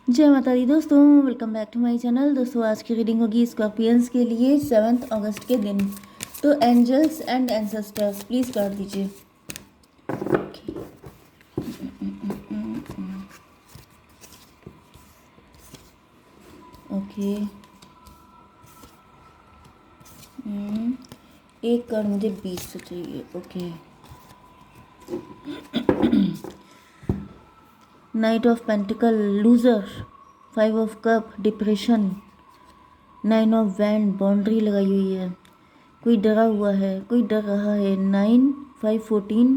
जय माता दी दोस्तों, welcome back to my channel. दोस्तों आज की रीडिंग होगी स्कॉर्पियंस के लिए 7 अगस्त के दिन। तो angels and ancestors please card दीजिए। ओके एक कार्ड मुझे 20 से चाहिए। Okay knight of pentacle, loser, 5 of cup, depression, 9 of wand, boundary लगाई हुई है, कोई डरा हुआ है, कोई डर रहा है। 9, 5, 14,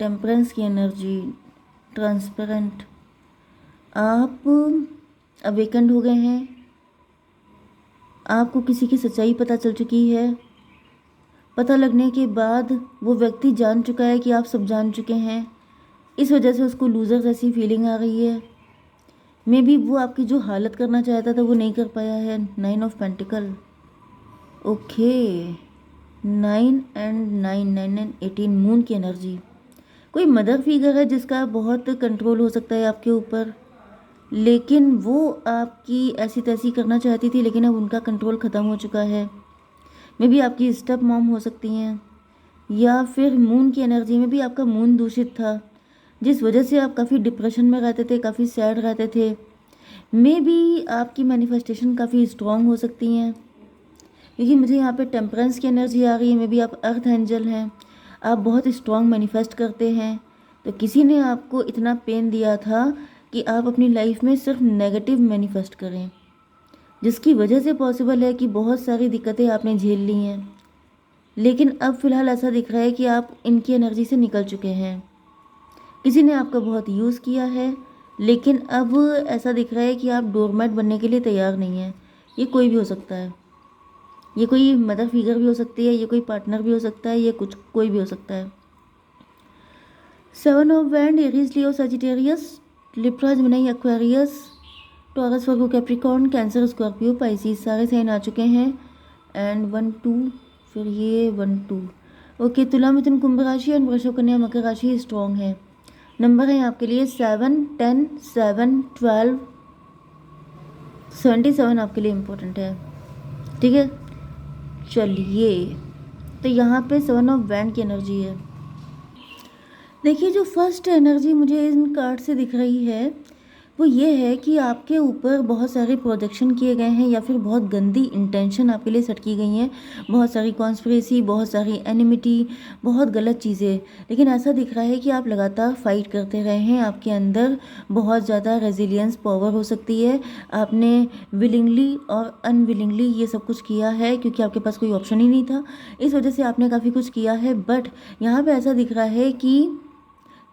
टेम्परेंस की एनर्जी, ट्रांसपेरेंट। आप अवेकेंड हो गए हैं, आपको किसी की सच्चाई पता चल चुकी है। पता लगने के बाद वो व्यक्ति जान चुका है कि आप सब जान चुके हैं, इस वजह से उसको लूज़र जैसी फीलिंग आ रही है। मे बी वो आपकी जो हालत करना चाहता था वो नहीं कर पाया है। 9 of pentacle. Okay 9 and 9, 9 and 18, moon की एनर्जी। कोई मदर फिगर है जिसका बहुत कंट्रोल हो सकता है आपके ऊपर, लेकिन वो आपकी ऐसी तैसी करना चाहती थी, लेकिन अब उनका कंट्रोल ख़त्म हो चुका है। मे बी आपकी स्टेप मॉम हो सकती हैं, या फिर मून की एनर्जी में भी आपका मून दूषित था, जिस वजह से आप काफ़ी डिप्रेशन में रहते थे, काफ़ी सैड रहते थे। मे बी आपकी मैनिफेस्टेशन काफ़ी स्ट्रॉन्ग हो सकती हैं, क्योंकि मुझे यहाँ पे टेम्परेंस की एनर्जी आ रही है। मे बी आप अर्थ एंजल हैं, आप बहुत स्ट्रॉन्ग मैनिफेस्ट करते हैं। तो किसी ने आपको इतना पेन दिया था कि आप अपनी लाइफ में सिर्फ नेगेटिव मैनिफेस्ट करें, जिसकी वजह से पॉसिबल है कि बहुत सारी दिक्कतें आपने झेल ली हैं। लेकिन अब फ़िलहाल ऐसा दिख रहा है कि आप इनकी एनर्जी से निकल चुके हैं। किसी ने आपका बहुत यूज़ किया है, लेकिन अब ऐसा दिख रहा है कि आप डोरमैट बनने के लिए तैयार नहीं हैं। ये कोई भी हो सकता है, ये कोई मदर फिगर भी हो सकती है, ये कोई पार्टनर भी हो सकता है, ये कुछ कोई भी हो सकता है। 7 of wand, Aries, Leo, Sagittarius, Libra, Gemini, Aquarius, taurus, Virgo, Capricorn, cancer, Scorpio, Pisces, सारे साइन आ चुके हैं। एंड 1 2, फिर ये 1 2। ओके तुला, मिथुन, कुंभ राशि एंड वृषभ, कन्या, मकर राशि स्ट्रॉन्ग है। नंबर है आपके लिए 7, 10, 7, 12, 77 आपके लिए इम्पोर्टेंट है। ठीक है, चलिए तो यहाँ पे 7 ऑफ वैंड की एनर्जी है। देखिए जो फर्स्ट एनर्जी मुझे इन कार्ड से दिख रही है वो ये है कि आपके ऊपर बहुत सारे प्रोजेक्शन किए गए हैं, या फिर बहुत गंदी इंटेंशन आपके लिए सेट की गई हैं, बहुत सारी कॉन्स्पिरेसी, बहुत सारी एनिमिटी, बहुत गलत चीज़ें। लेकिन ऐसा दिख रहा है कि आप लगातार फाइट करते रहे हैं, आपके अंदर बहुत ज़्यादा रेजिलियंस पावर हो सकती है। आपने विलिंगली और अनविलिंगली ये सब कुछ किया है, क्योंकि आपके पास कोई ऑप्शन ही नहीं था, इस वजह से आपने काफ़ी कुछ किया है। बट यहाँ पर ऐसा दिख रहा है कि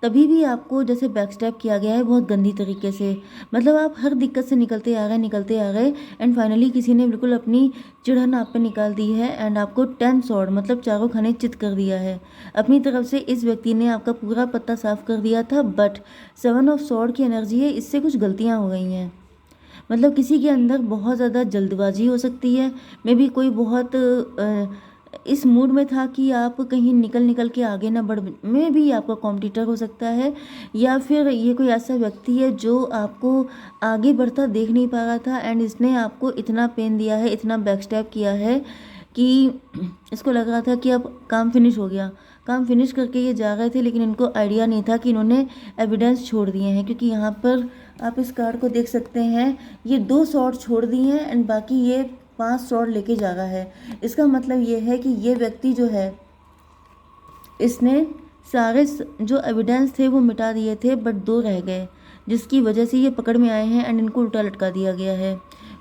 तभी भी आपको जैसे बैक स्टेप किया गया है बहुत गंदी तरीके से। मतलब आप हर दिक्कत से निकलते आ गए एंड फाइनली किसी ने बिल्कुल अपनी चिढ़न आप पे निकाल दी है एंड आपको 10 सॉर्ड मतलब चारों खाने चित कर दिया है अपनी तरफ से। इस व्यक्ति ने आपका पूरा पत्ता साफ कर दिया था, बट 7 ऑफ सॉर्ड की एनर्जी है, इससे कुछ गलतियाँ हो गई हैं। मतलब किसी के अंदर बहुत ज़्यादा जल्दबाजी हो सकती है। मे बी कोई बहुत इस मूड में था कि आप कहीं निकल के आगे ना बढ़, में भी आपका कॉम्पिटिटर हो सकता है, या फिर ये कोई ऐसा व्यक्ति है जो आपको आगे बढ़ता देख नहीं पा रहा था एंड इसने आपको इतना पेन दिया है, इतना बैक स्टैप किया है कि इसको लग रहा था कि अब काम फिनिश हो गया। काम फिनिश करके ये जा रहे थे, लेकिन इनको आइडिया नहीं था कि इन्होंने एविडेंस छोड़ दिए हैं। क्योंकि यहाँ पर आप इस कार्ड को देख सकते हैं, ये 2 शॉट छोड़ दिए हैं एंड बाकी ये 5 शॉट लेके जा रहा है। इसका मतलब ये है कि ये व्यक्ति जो है इसने सारे जो एविडेंस थे वो मिटा दिए थे, बट 2 रह गए, जिसकी वजह से ये पकड़ में आए हैं एंड इनको उल्टा लटका दिया गया है।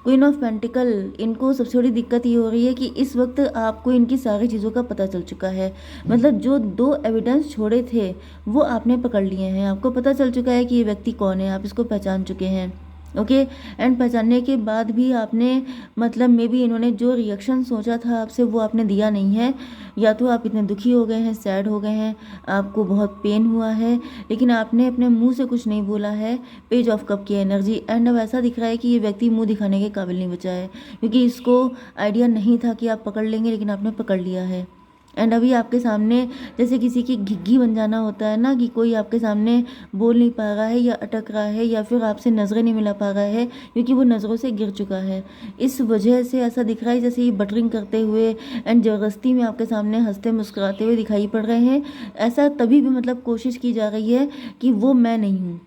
क्वीन ऑफ पेंटिकल, इनको सबसे बड़ी दिक्कत ये हो रही है कि इस वक्त आपको इनकी सारी चीज़ों का पता चल चुका है। मतलब जो 2 एविडेंस छोड़े थे वो आपने पकड़ लिए हैं, आपको पता चल चुका है कि ये व्यक्ति कौन है, आप इसको पहचान चुके हैं। ओके एंड पहचानने के बाद भी आपने मतलब मे बी इन्होंने जो रिएक्शन सोचा था आपसे वो आपने दिया नहीं है। या तो आप इतने दुखी हो गए हैं, सैड हो गए हैं, आपको बहुत पेन हुआ है, लेकिन आपने अपने मुंह से कुछ नहीं बोला है। पेज ऑफ कप की एनर्जी एंड अब ऐसा दिख रहा है कि ये व्यक्ति मुंह दिखाने के काबिल नहीं बचा है, क्योंकि इसको आइडिया नहीं था कि आप पकड़ लेंगे, लेकिन आपने पकड़ लिया है। एंड अभी आपके सामने जैसे किसी की घिग्गी बन जाना होता है ना, कि कोई आपके सामने बोल नहीं पा रहा है या अटक रहा है या फिर आपसे नज़रें नहीं मिला पा रहा है क्योंकि वो नज़रों से गिर चुका है। इस वजह से ऐसा दिख रहा है जैसे ये बटरिंग करते हुए एंड ज़बरदस्ती में आपके सामने हंसते मुस्कुराते हुए दिखाई पड़ रहे हैं। ऐसा तभी भी मतलब कोशिश की जा रही है कि वो मैं नहीं हूँ,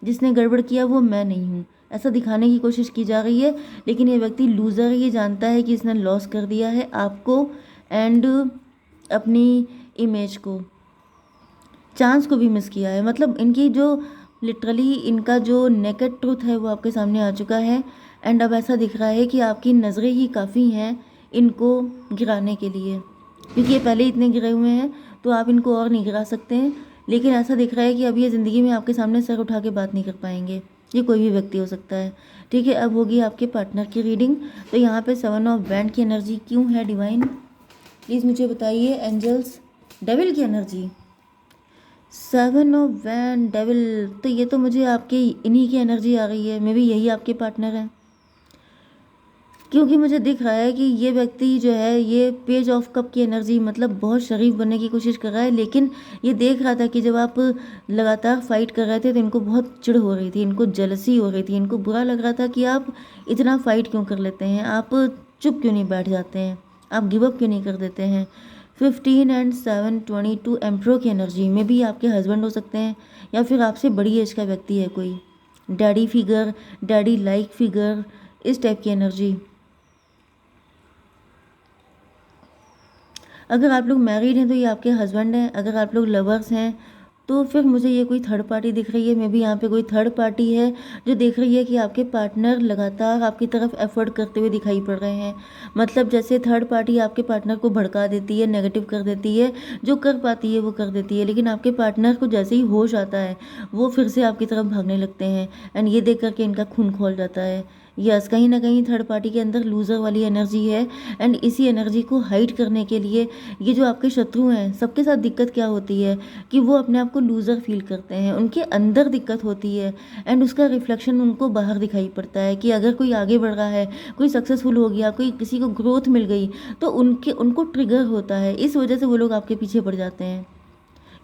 जिसने गड़बड़ किया वो मैं नहीं हूँ, ऐसा दिखाने की कोशिश की जा रही है। लेकिन ये व्यक्ति लूज़र है, ये जानता है कि इसने लॉस कर दिया है आपको एंड अपनी इमेज को, चांस को भी मिस किया है। मतलब इनकी जो लिटरली इनका जो नेकेड ट्रूथ है वो आपके सामने आ चुका है। एंड अब ऐसा दिख रहा है कि आपकी नज़रें ही काफ़ी हैं इनको गिराने के लिए, क्योंकि ये पहले इतने गिरे हुए हैं तो आप इनको और नहीं गिरा सकते हैं। लेकिन ऐसा दिख रहा है कि अब ये ज़िंदगी में आपके सामने सर उठा के बात नहीं कर पाएंगे। ये कोई भी व्यक्ति हो सकता है। ठीक है, अब होगी आपके पार्टनर की रीडिंग। तो यहाँ पे 7 ऑफ बैंड की एनर्जी क्यों है डिवाइन, प्लीज़ मुझे बताइए। एंजल्स, डेविल की एनर्जी, 7 ऑफ बैंड, डेविल, तो ये तो मुझे आपके इन्हीं की एनर्जी आ रही है। मे बी यही आपके पार्टनर हैं, क्योंकि मुझे दिख रहा है कि ये व्यक्ति जो है ये पेज ऑफ कप की एनर्जी, मतलब बहुत शरीफ बनने की कोशिश कर रहा है। लेकिन ये देख रहा था कि जब आप लगातार फाइट कर रहे थे तो इनको बहुत चिढ़ हो रही थी, इनको जेलसी हो रही थी, इनको बुरा लग रहा था कि आप इतना फाइट क्यों कर लेते हैं, आप चुप क्यों नहीं बैठ जाते हैं, आप गिव अप क्यों नहीं कर देते हैं। 15 एंड 7, 22 एम्प्रो की एनर्जी में भी आपके हस्बैंड हो सकते हैं या फिर आपसे बड़ी एज का व्यक्ति है कोई, daddy figure, daddy like figure, इस टाइप की एनर्जी। अगर आप लोग मैरिड हैं तो ये आपके हस्बैंड हैं, अगर आप लोग लवर्स हैं तो फिर मुझे ये कोई थर्ड पार्टी दिख रही है। मे बी यहाँ पे कोई थर्ड पार्टी है जो देख रही है कि आपके पार्टनर लगातार आपकी तरफ एफर्ट करते हुए दिखाई पड़ रहे हैं। मतलब जैसे थर्ड पार्टी आपके पार्टनर को भड़का देती है, नेगेटिव कर देती है, जो कर पाती है वो कर देती है, लेकिन आपके पार्टनर को जैसे ही होश आता है वो फिर से आपकी तरफ भागने लगते हैं। एंड ये देख करके इनका खून खौल जाता है। यस, कहीं ना कहीं थर्ड पार्टी के अंदर लूज़र वाली एनर्जी है। एंड इसी एनर्जी को हाइड करने के लिए ये जो आपके शत्रु हैं, सबके साथ दिक्कत क्या होती है कि वो अपने आप को लूज़र फील करते हैं, उनके अंदर दिक्कत होती है एंड उसका रिफ्लेक्शन उनको बाहर दिखाई पड़ता है। कि अगर कोई आगे बढ़ रहा है, कोई सक्सेसफुल हो गया, कोई किसी को ग्रोथ मिल गई तो उनको ट्रिगर होता है। इस वजह से वो लोग आपके पीछे पड़ जाते हैं,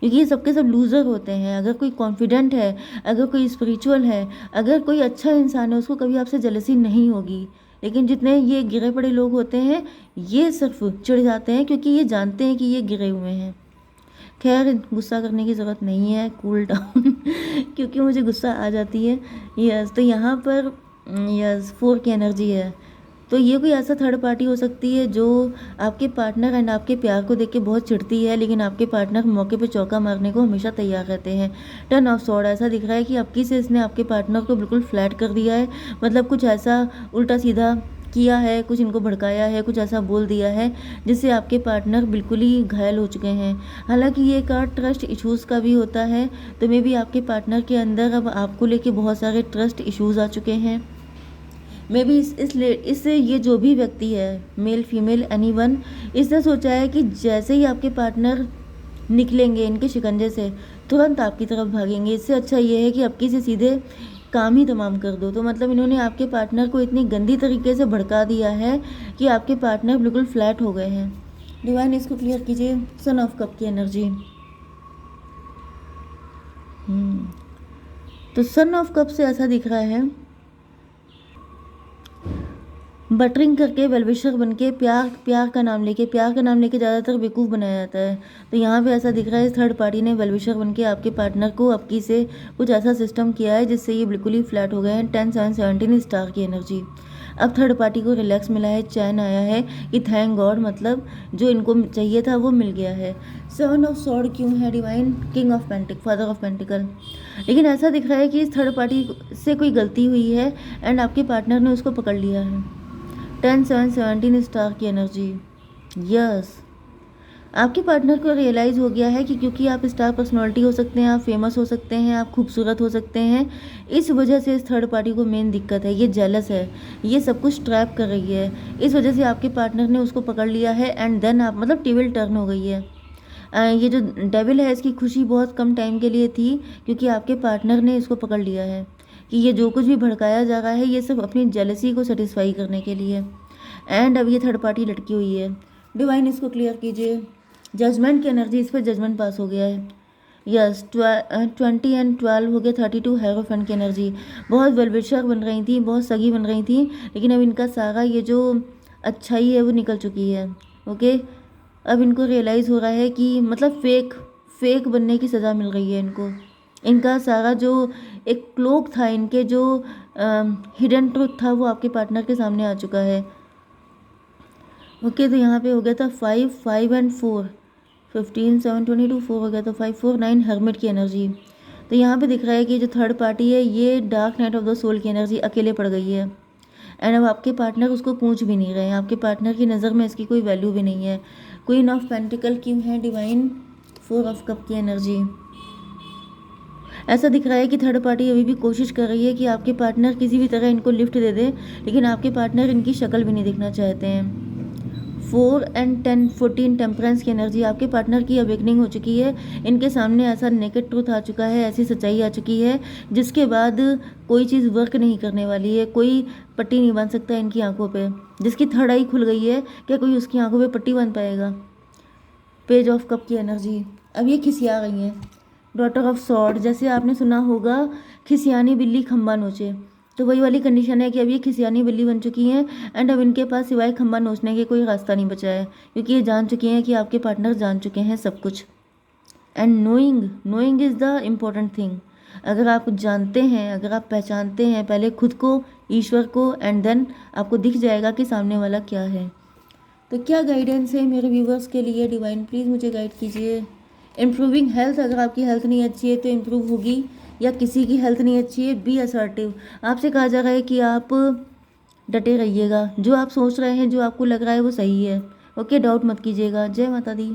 क्योंकि ये सबके सब लूज़र होते हैं। अगर कोई कॉन्फिडेंट है, अगर कोई स्पिरिचुअल है, अगर कोई अच्छा इंसान है, उसको कभी आपसे जेलसी नहीं होगी। लेकिन जितने ये गिरे पड़े लोग होते हैं ये सिर्फ चिढ़ जाते हैं क्योंकि ये जानते हैं कि ये गिरे हुए हैं। खैर, गुस्सा करने की ज़रूरत नहीं है, कूल डाउन क्योंकि मुझे गुस्सा आ जाती है। यस, तो यहाँ पर यस 4 की एनर्जी है। तो ये कोई ऐसा थर्ड पार्टी हो सकती है जो आपके पार्टनर एंड आपके प्यार को देख के बहुत चिढ़ती है, लेकिन आपके पार्टनर मौके पे चौका मारने को हमेशा तैयार रहते हैं। टर्न ऑफ सॉर्ड, ऐसा दिख रहा है कि अबकी से इसने आपके पार्टनर को बिल्कुल फ्लैट कर दिया है। मतलब कुछ ऐसा उल्टा सीधा किया है, कुछ इनको भड़काया है, कुछ ऐसा बोल दिया है जिससे आपके पार्टनर बिल्कुल ही घायल हो चुके हैं। हालांकि ये कार्ड ट्रस्ट इश्यूज़ का भी होता है, तो मे भी आपके पार्टनर के अंदर अब आपको लेके बहुत सारे ट्रस्ट इश्यूज़ आ चुके हैं। मे भी इससे ये जो भी व्यक्ति है, मेल फीमेल एनीवन, इसने सोचा है कि जैसे ही आपके पार्टनर निकलेंगे इनके शिकंजे से तुरंत आपकी तरफ भागेंगे। इससे अच्छा ये है कि आपकी से सीधे काम ही तमाम कर दो। तो मतलब इन्होंने आपके पार्टनर को इतनी गंदी तरीके से भड़का दिया है कि आपके पार्टनर बिल्कुल फ्लैट हो गए हैं। डिवाइन, इसको क्लियर कीजिए। सन ऑफ कप की एनर्जी। तो सन ऑफ कप से ऐसा दिख रहा है, बटरिंग करके वेलविशर बन के प्यार का नाम लेके ज़्यादातर बेवकूफ़ बनाया जाता है। तो यहाँ पे ऐसा दिख रहा है थर्ड पार्टी ने वेलविशर बन के आपके पार्टनर को अबकी से कुछ ऐसा सिस्टम किया है जिससे ये बिल्कुल ही फ्लैट हो गए हैं। 10, 7, 17 स्टार की एनर्जी। अब थर्ड पार्टी को रिलैक्स मिला है, चैन आया है कि थैंक गॉड, मतलब जो इनको चाहिए था वो मिल गया है। 7 ऑफ सॉर्ड क्यों है divine? King of pentacle, father of pentacle. लेकिन ऐसा दिख रहा है कि इस थर्ड पार्टी से कोई गलती हुई है एंड आपके पार्टनर ने उसको पकड़ लिया है। 10, 7, 17 स्टार की एनर्जी। यस, आपके पार्टनर को रियलाइज़ हो गया है कि क्योंकि आप स्टार पर्सनालिटी हो सकते हैं, आप फेमस हो सकते हैं, आप खूबसूरत हो सकते हैं, इस वजह से इस थर्ड पार्टी को मेन दिक्कत है, ये जेलस है, ये सब कुछ ट्रैप कर रही है। इस वजह से आपके पार्टनर ने उसको पकड़ लिया है एंड देन आप मतलब टेबल टर्न हो गई है। ये जो डेविल है इसकी खुशी बहुत कम टाइम के लिए थी क्योंकि आपके पार्टनर ने इसको पकड़ लिया है कि ये जो कुछ भी भड़काया जा रहा है ये सब अपनी जेलसी को सेटिस्फाई करने के लिए। एंड अब ये थर्ड पार्टी लटकी हुई है। डिवाइन, इसको क्लियर कीजिए। जजमेंट की एनर्जी, इस पर जजमेंट पास हो गया है। यस, 20 एंड 12 हो गया 32 हेरोफेंट की एनर्जी। बहुत वेलविशर बन रही थी, बहुत सगी बन रही थी, लेकिन अब इनका सारा ये जो अच्छाई है वो निकल चुकी है। ओके, अब इनको रियलाइज़ हो रहा है कि मतलब फेक बनने की सज़ा मिल रही है इनको। इनका सारा जो एक क्लोक था, इनके जो हिडन ट्रुथ था, वो आपके पार्टनर के सामने आ चुका है। ओके, तो यहाँ पे हो गया था 5 एंड 4, 15 7 22 4 हो गया, तो 5 4 9 हर्मिट की एनर्जी। तो यहाँ पे दिख रहा है कि जो थर्ड पार्टी है ये dark night of the soul की एनर्जी अकेले पड़ गई है। एंड अब आपके पार्टनर उसको पूछ भी नहीं रहे हैं, आपके पार्टनर की नज़र में इसकी कोई वैल्यू भी नहीं है। क्वीन ऑफ पेंटिकल क्यों है डिवाइन? 4 ऑफ कप की एनर्जी। ऐसा दिख रहा है कि थर्ड पार्टी अभी भी कोशिश कर रही है कि आपके पार्टनर किसी भी तरह इनको लिफ्ट दे दे, लेकिन आपके पार्टनर इनकी शक्ल भी नहीं देखना चाहते हैं। 4 एंड 10 14 टेम्परेंस की एनर्जी। आपके पार्टनर की अवेकनिंग हो चुकी है, इनके सामने ऐसा नेकेड ट्रूथ आ चुका है, ऐसी सच्चाई आ चुकी है जिसके बाद कोई चीज़ वर्क नहीं करने वाली है, कोई पट्टी नहीं बांध सकता इनकी आंखों पे। जिसकी थर्ड आई खुल गई है, क्या कोई उसकी आंखों पे पट्टी बांध पाएगा? पेज ऑफ कप की एनर्जी। अब ये खिसिया गई हैं। डॉटर ऑफ सॉर्ड, जैसे आपने सुना होगा खिसियानी बिल्ली खंबा नोचे, तो वही वाली कंडीशन है कि अब ये खिसियानी बिल्ली बन चुकी हैं। एंड अब इनके पास सिवाय खंबा नोचने के कोई रास्ता नहीं बचा है, क्योंकि ये जान चुकी हैं कि आपके पार्टनर जान चुके हैं सब कुछ। And knowing is the important thing. अगर आप जानते हैं, अगर आप पहचानते हैं पहले खुद को, ईश्वर को, एंड देन आपको दिख जाएगा कि सामने वाला क्या है। तो क्या गाइडेंस है मेरे व्यूवर्स के लिए? डिवाइन प्लीज़ मुझे गाइड कीजिए। इम्प्रूविंग हेल्थ, अगर आपकी हेल्थ नहीं अच्छी है तो इम्प्रूव होगी, या किसी की हेल्थ नहीं अच्छी है, बी असर्टिव। आपसे कहा जा रहा है कि आप डटे रहिएगा, जो आप सोच रहे हैं, जो आपको लग रहा है वो सही है। ओके, डाउट मत कीजिएगा। जय माता दी।